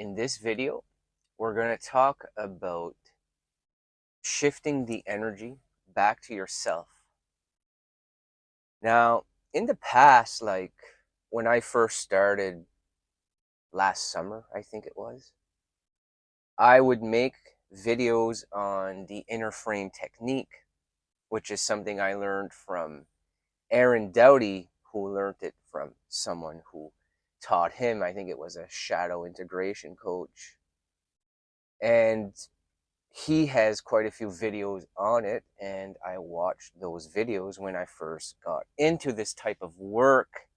In this video, we're going to talk about shifting the energy back to yourself. Now, in the past, like when I first started last summer, I think it was, I would make videos on the inner frame technique, which is something I learned from Aaron Doughty, who learned it from someone who taught him. I think it was a shadow integration coach. And he has quite a few videos on it, and I watched those videos when I first got into this type of work,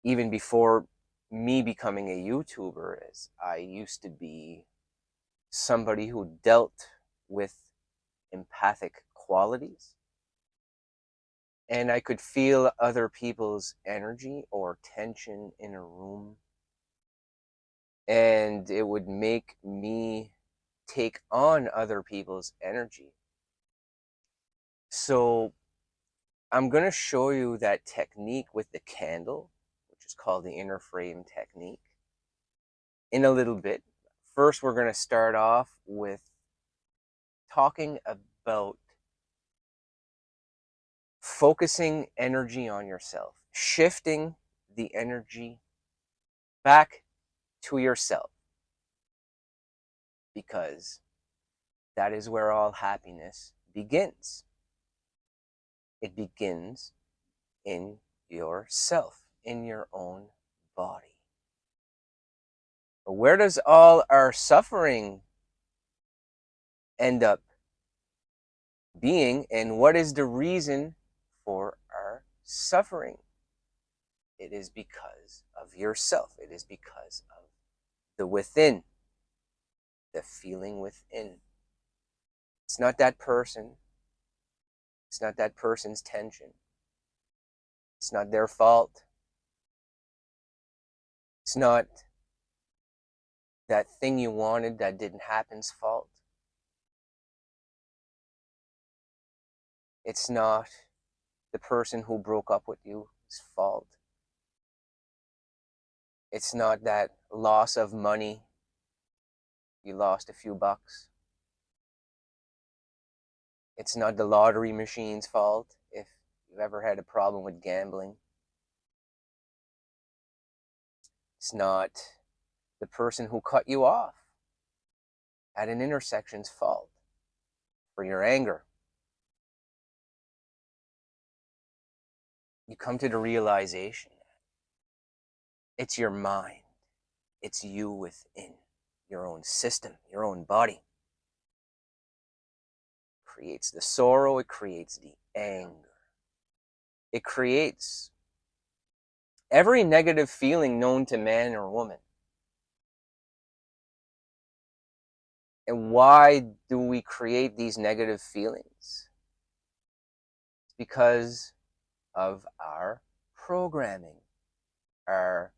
even before me becoming a YouTuber. As I used to be somebody who dealt with empathic qualities, and I could feel other people's energy or tension in a room, and it would make me take on other people's energy. So I'm going to show you that technique with the candle, which is called the inner frame technique, in a little bit. First, we're going to start off with talking about focusing energy on yourself, shifting the energy back to yourself, because that is where all happiness begins. It begins in yourself, in your own body. But where does all our suffering end up being, and what is the reason for our suffering? It is because of yourself. It is because of the within, the feeling within. It's not that person. It's not that person's tension. It's not their fault. It's not that thing you wanted that didn't happen's fault. It's not the person who broke up with you's fault. It's not that loss of money. You lost a few bucks. It's not the lottery machine's fault if you've ever had a problem with gambling. It's not the person who cut you off at an intersection's fault for your anger. You come to the realization that it's your mind. It's you within your own system, your own body. It creates the sorrow, it creates the anger. It creates every negative feeling known to man or woman. And why do we create these negative feelings? It's because of our programming, our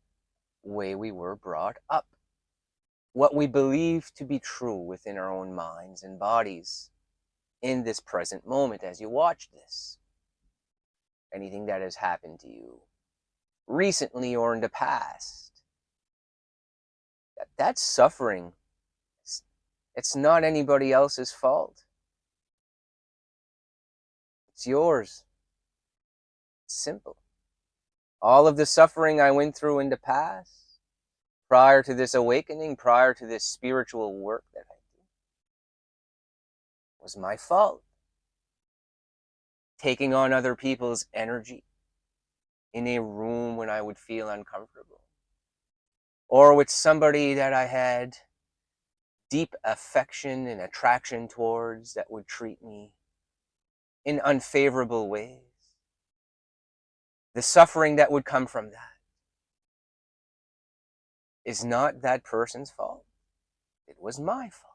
way we were brought up, what we believe to be true within our own minds and bodies in this present moment as you watch this. Anything that has happened to you recently or in the past, that's suffering. It's not anybody else's fault. It's yours. It's simple. All of the suffering I went through in the past, prior to this awakening, prior to this spiritual work that I do, was my fault. Taking on other people's energy in a room when I would feel uncomfortable, or with somebody that I had deep affection and attraction towards that would treat me in unfavorable ways. The suffering that would come from that is not that person's fault. It was my fault.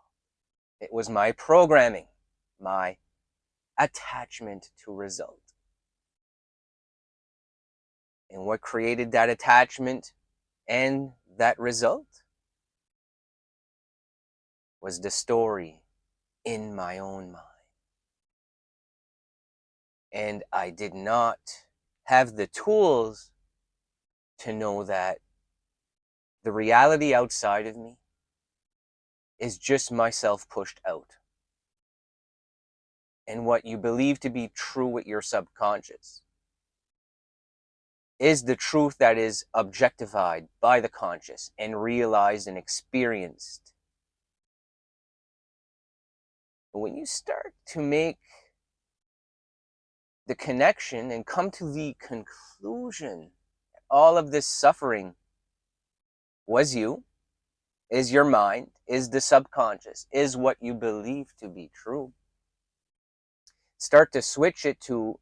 It was my programming, my attachment to result. And what created that attachment and that result was the story in my own mind. And I did not have the tools to know that The reality outside of me is just myself pushed out. And what you believe to be true with your subconscious is the truth that is objectified by the conscious and realized and experienced. But when you start to make the connection and come to the conclusion that all of this suffering was you, is your mind, is the subconscious, is what you believe to be true, start to switch it to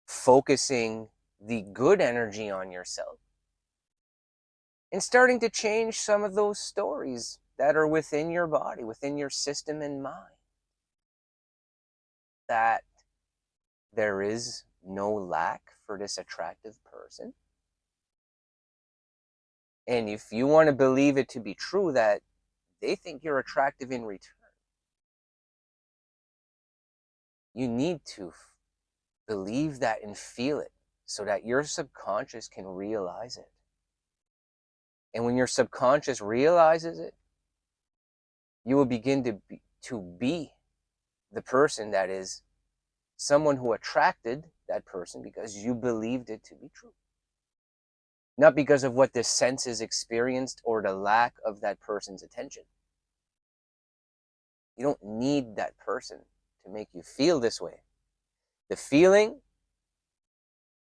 focusing the good energy on yourself and starting to change some of those stories that are within your body, within your system and mind. That there is no lack for this attractive person. And if you want to believe it to be true that they think you're attractive in return, you need to believe that and feel it so that your subconscious can realize it. And when your subconscious realizes it, you will begin to be the person that is someone who attracted that person because you believed it to be true. Not because of what the senses experienced or the lack of that person's attention. You don't need that person to make you feel this way. The feeling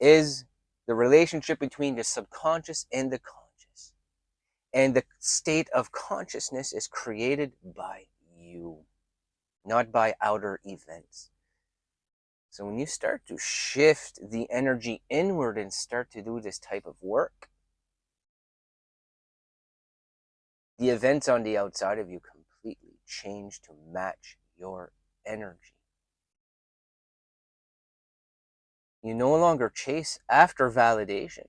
is the relationship between the subconscious and the conscious. And the state of consciousness is created by you, not by outer events. So when you start to shift the energy inward and start to do this type of work, the events on the outside of you completely change to match your energy. You no longer chase after validation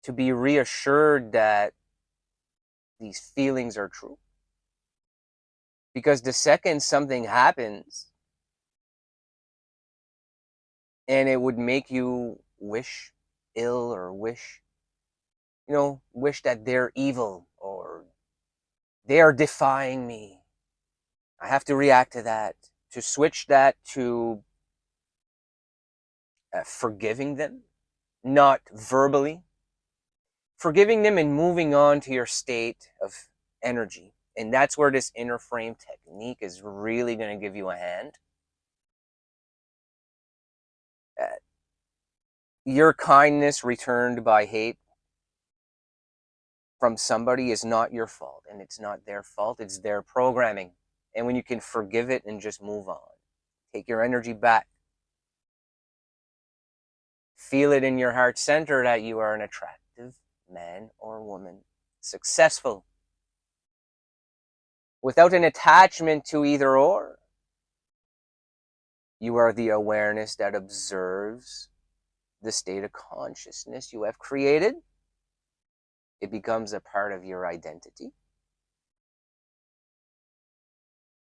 to be reassured that these feelings are true. Because the second something happens and it would make you wish ill or wish that they're evil or they are defying me, I have to react to that. To switch that to forgiving them, not verbally, forgiving them and moving on to your state of energy. And that's where this inner frame technique is really going to give you a hand. Your kindness returned by hate from somebody is not your fault, and it's not their fault, it's their programming. And when you can forgive it and just move on, take your energy back, feel it in your heart center that you are an attractive man or woman, successful, without an attachment to either or. You are the awareness that observes the state of consciousness you have created. It becomes a part of your identity.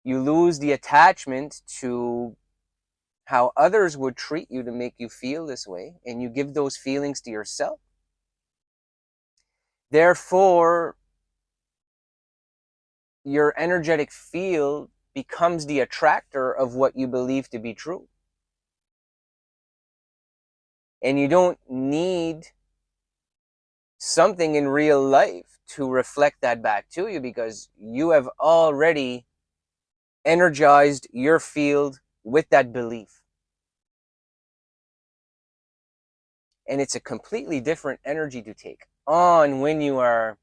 You lose the attachment to how others would treat you to make you feel this way, and you give those feelings to yourself. Therefore, your energetic field becomes the attractor of what you believe to be true. And you don't need something in real life to reflect that back to you because you have already energized your field with that belief. And it's a completely different energy to take on when you are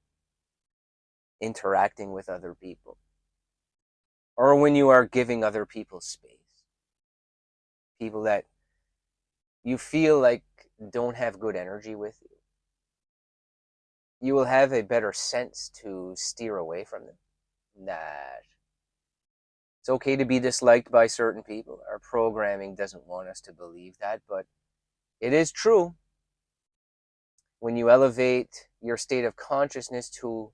interacting with other people or when you are giving other people space. People that you feel like don't have good energy with you. You will have a better sense to steer away from them. That it's okay to be disliked by certain people. Our programming doesn't want us to believe that, but it is true. When you elevate your state of consciousness to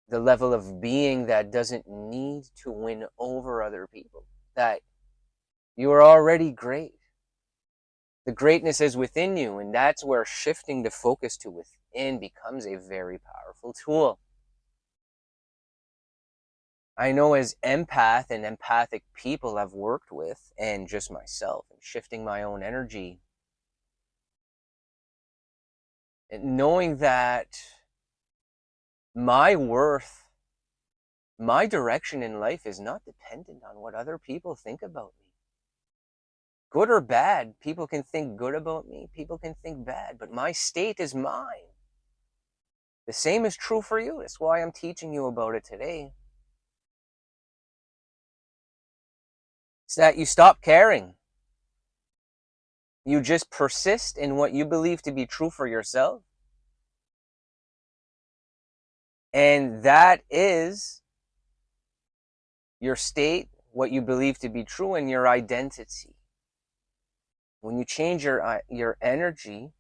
the level of being that doesn't need to win over other people, that you are already great. The greatness is within you, and that's where shifting the focus to within in becomes a very powerful tool. I know as empath and empathic people I've worked with, and just myself, and shifting my own energy, and knowing that my worth, my direction in life is not dependent on what other people think about me. Good or bad, people can think good about me, people can think bad, but my state is mine. The same is true for you. That's why I'm teaching you about it today. It's that you stop caring. You just persist in what you believe to be true for yourself. And that is your state, what you believe to be true, and your identity. When you change your energy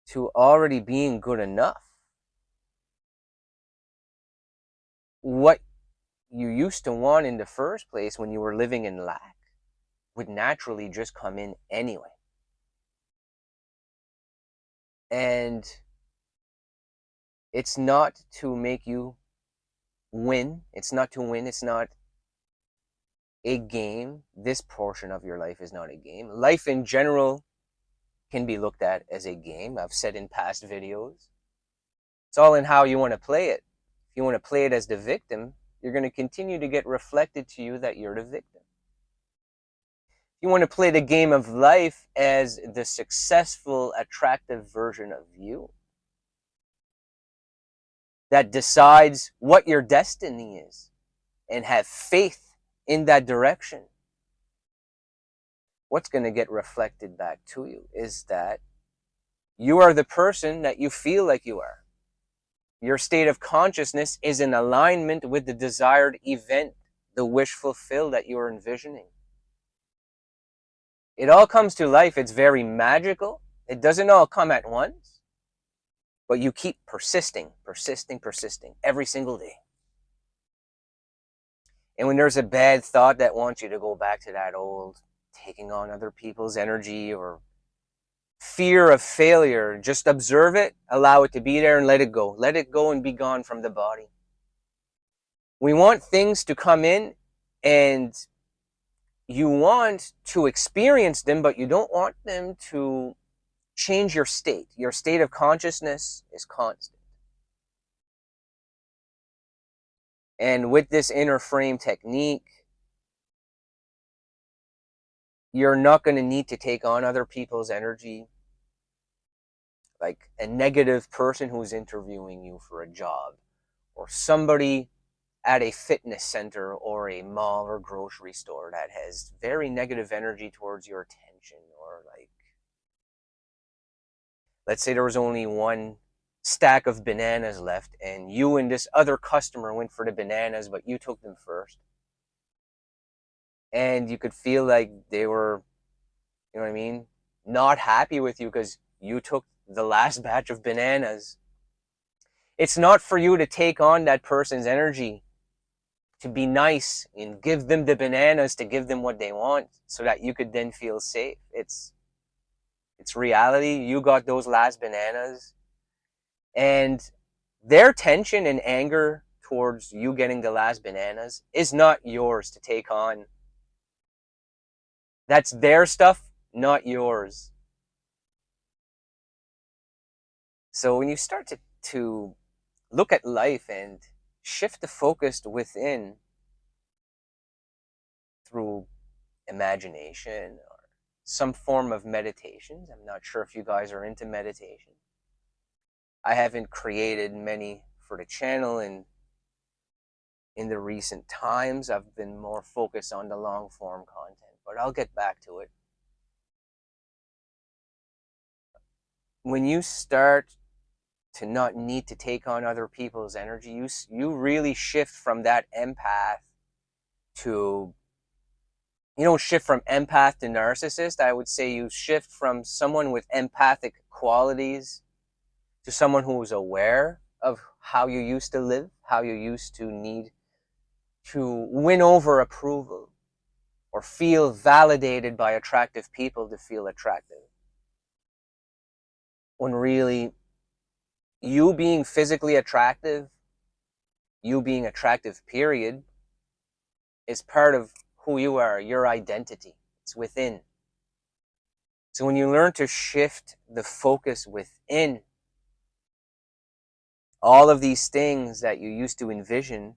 to already being good enough, what you used to want in the first place when you were living in lack would naturally just come in anyway. And it's not to make you win. It's not to win. It's not a game. This portion of your life is not a game. Life in general can be looked at as a game. I've said in past videos. It's all in how you want to play it. If you want to play it as the victim, you're going to continue to get reflected to you that you're the victim. If you want to play the game of life as the successful, attractive version of you that decides what your destiny is and have faith in that direction, what's going to get reflected back to you is that you are the person that you feel like you are. Your state of consciousness is in alignment with the desired event, the wish fulfilled that you're envisioning. It all comes to life. It's very magical. It doesn't all come at once, but you keep persisting every single day. And when there's a bad thought that wants you to go back to that old taking on other people's energy or fear of failure, just observe it, allow it to be there, and let it go. Let it go and be gone from the body. We want things to come in and you want to experience them, but you don't want them to change your state. Your state of consciousness is constant. And with this inner frame technique, you're not going to need to take on other people's energy. Like a negative person who's interviewing you for a job, or somebody at a fitness center or a mall or grocery store that has very negative energy towards your attention, or like, let's say there was only one stack of bananas left and you and this other customer went for the bananas, but you took them first. And you could feel like they were, you know what I mean, not happy with you because you took the last batch of bananas. It's not for you to take on that person's energy, to be nice and give them the bananas, to give them what they want so that you could then feel safe. It's reality. You got those last bananas, and their tension and anger towards you getting the last bananas is not yours to take on. That's their stuff, not yours. So when you start to look at life and shift the focus within through imagination or some form of meditations. I'm not sure if you guys are into meditation. I haven't created many for the channel, and in the recent times I've been more focused on the long form content, but I'll get back to it. When you start to not need to take on other people's energy, you really shift from that empath to, you don't shift from empath to narcissist. I would say you shift from someone with empathic qualities to someone who is aware of how you used to live, how you used to need to win over approval or feel validated by attractive people to feel attractive. when really you being physically attractive, you being attractive, period, is part of who you are, your identity. It's within. So when you learn to shift the focus within, all of these things that you used to envision,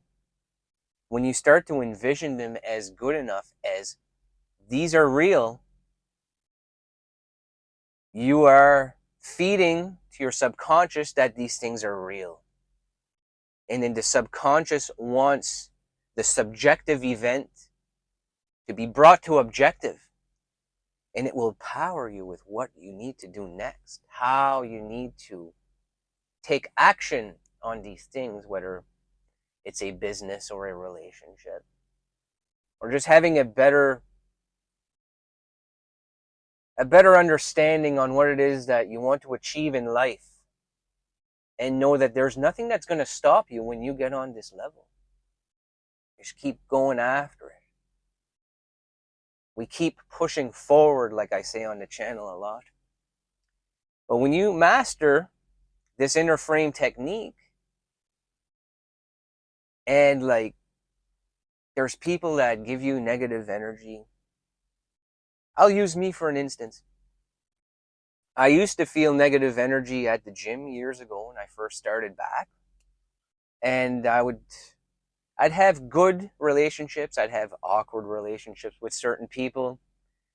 when you start to envision them as good enough, as these are real, you are feeding to your subconscious that these things are real. And then the subconscious wants the subjective event to be brought to objective. And it will empower you with what you need to do next, how you need to take action on these things, whether it's a business or a relationship, or just having a better understanding on what it is that you want to achieve in life, and know that there's nothing that's going to stop you when you get on this level. Just keep going after it. We keep pushing forward, like I say on the channel a lot. But when you master this inner frame technique, and like there's people that give you negative energy. I'll use me for an instance. I used to feel negative energy at the gym years ago when I first started back. And I'd have good relationships, I'd have awkward relationships with certain people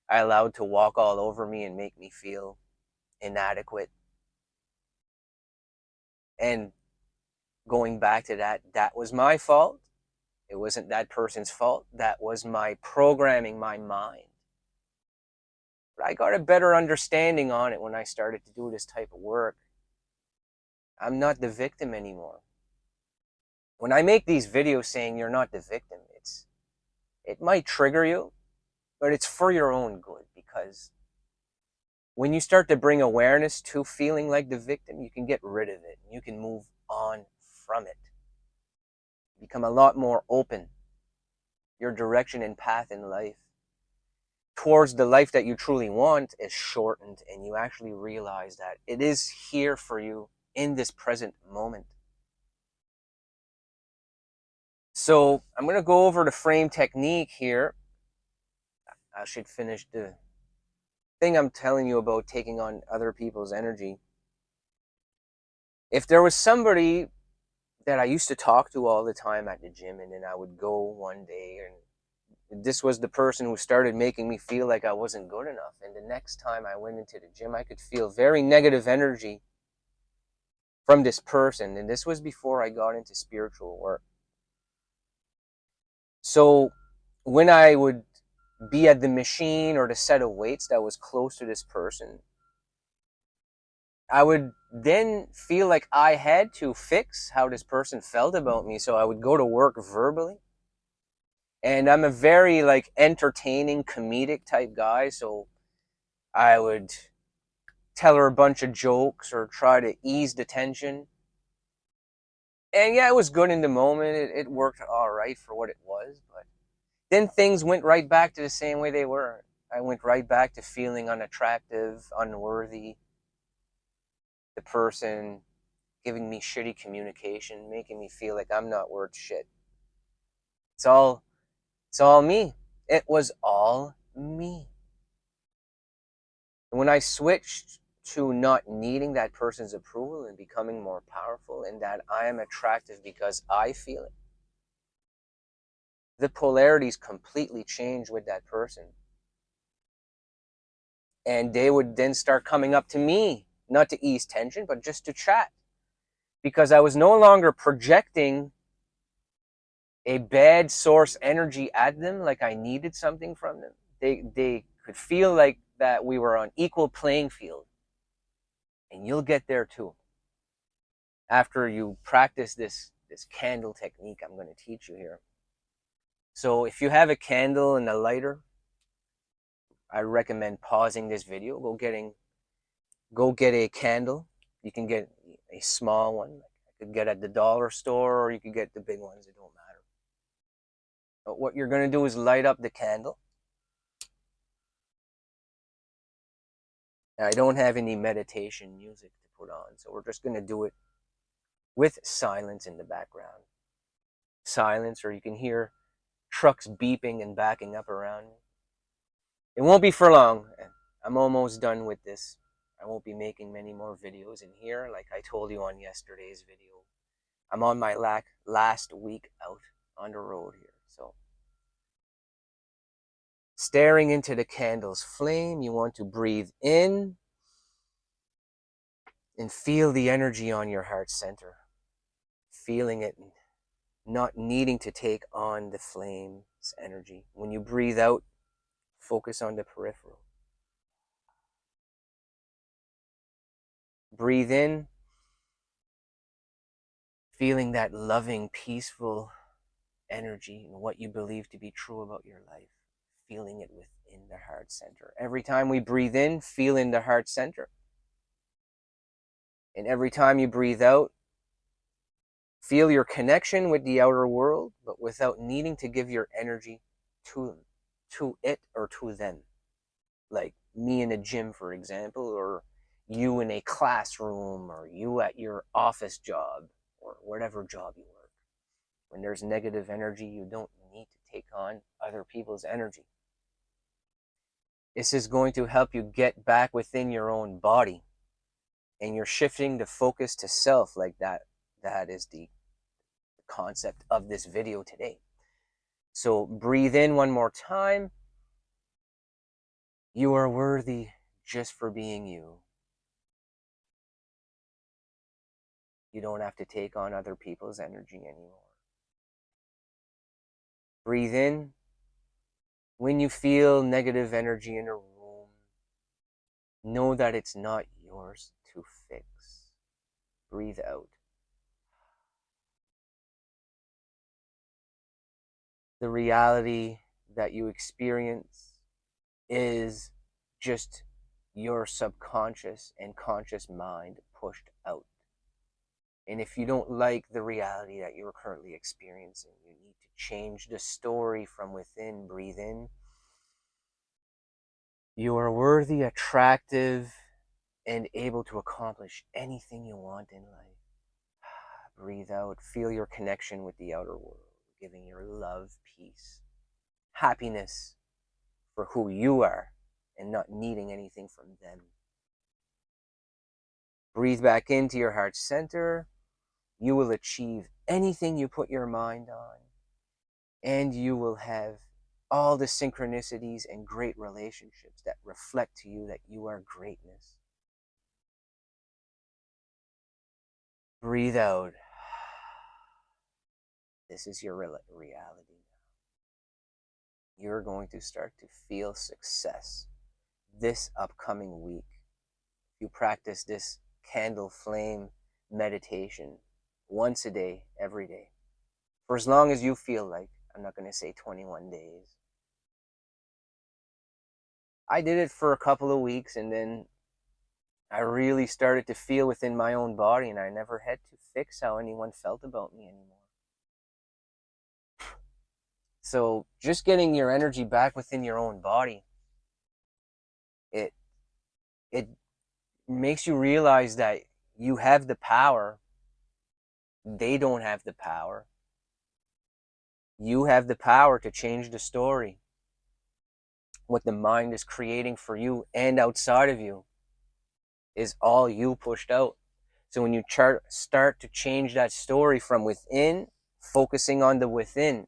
I allowed to walk all over me and make me feel inadequate. And going back to that was my fault. It wasn't that person's fault. That was my programming, my mind. But I got a better understanding on it when I started to do this type of work. I'm not the victim anymore. When I make these videos saying you're not the victim, it might trigger you, but it's for your own good, because when you start to bring awareness to feeling like the victim, you can get rid of it. You can move on from it. Become a lot more open. Your direction and path in life towards the life that you truly want is shortened, and you actually realize that it is here for you in this present moment. So I'm going to go over the frame technique here. I should finish the thing I'm telling you about taking on other people's energy. If there was somebody that I used to talk to all the time at the gym, and then I would go one day, and this was the person who started making me feel like I wasn't good enough. And the next time I went into the gym, I could feel very negative energy from this person. And this was before I got into spiritual work. So when I would be at the machine or the set of weights that was close to this person, I would then feel like I had to fix how this person felt about me. So I would go to work verbally. And I'm a very like entertaining, comedic type guy. So I would tell her a bunch of jokes or try to ease the tension. And yeah, it was good in the moment. It worked all right for what it was. But then things went right back to the same way they were. I went right back to feeling unattractive, unworthy. The person giving me shitty communication, making me feel like I'm not worth shit. It's all me. It was all me. And when I switched to not needing that person's approval and becoming more powerful, and that I am attractive because I feel it, the polarities completely changed with that person. And they would then start coming up to me, not to ease tension, but just to chat. Because I was no longer projecting a bad source energy at them, like I needed something from them. They could feel like that we were on equal playing field. And you'll get there too. After you practice this candle technique I'm going to teach you here. So if you have a candle and a lighter, I recommend pausing this video, go get a candle. You can get a small one. You could get at the dollar store, or you could get the big ones. It don't matter. But what you're going to do is light up the candle. Now, I don't have any meditation music put on. So we're just going to do it with silence in the background. Silence, or you can hear trucks beeping and backing up around me. It won't be for long. I'm almost done with this. I won't be making many more videos in here. Like I told you on yesterday's video, I'm on my last week out on the road here. So staring into the candle's flame, you want to breathe in and feel the energy on your heart center. Feeling it, not needing to take on the flame's energy. When you breathe out, focus on the peripheral. Breathe in, feeling that loving, peaceful energy and what you believe to be true about your life. Feeling it within the heart center. Every time we breathe in, feel in the heart center. And every time you breathe out, feel your connection with the outer world, but without needing to give your energy to it or to them. Like me in a gym, for example, or you in a classroom, or you at your office job, or whatever job you work. When there's negative energy, you don't need to take on other people's energy. This is going to help you get back within your own body, and you're shifting the focus to self. Like that is the concept of this video today. So breathe in one more time. You are worthy just for being you. You don't have to take on other people's energy anymore. Breathe in. When you feel negative energy in a room, know that it's not yours to fix. Breathe out. The reality that you experience is just your subconscious and conscious mind pushed out. And if you don't like the reality that you're currently experiencing, you need to change the story from within. Breathe in. You are worthy, attractive, and able to accomplish anything you want in life. Breathe out. Feel your connection with the outer world, giving your love, peace, happiness for who you are, and not needing anything from them. Breathe back into your heart center. You will achieve anything you put your mind on, and you will have all the synchronicities and great relationships that reflect to you that you are greatness. Breathe out. This is your reality now. You're going to start to feel success this upcoming week. You practice this candle flame meditation once a day, every day, for as long as you feel like. I'm not going to say 21 days. I did it for a couple of weeks, and then I really started to feel within my own body, and I never had to fix how anyone felt about me anymore. So just getting your energy back within your own body, it makes you realize that you have the power. They don't have the power. You have the power to change the story. What the mind is creating for you and outside of you is all you pushed out. So when you start to change that story from within, focusing on the within,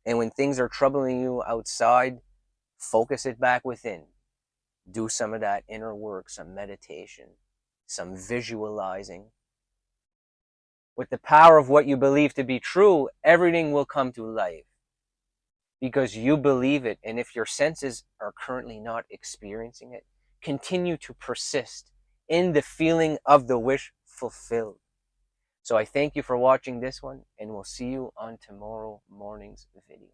and when things are troubling you outside, focus it back within. Do some of that inner work, some meditation, some visualizing. With the power of what you believe to be true, everything will come to life because you believe it. And if your senses are currently not experiencing it, continue to persist in the feeling of the wish fulfilled. So I thank you for watching this one, and we'll see you on tomorrow morning's video.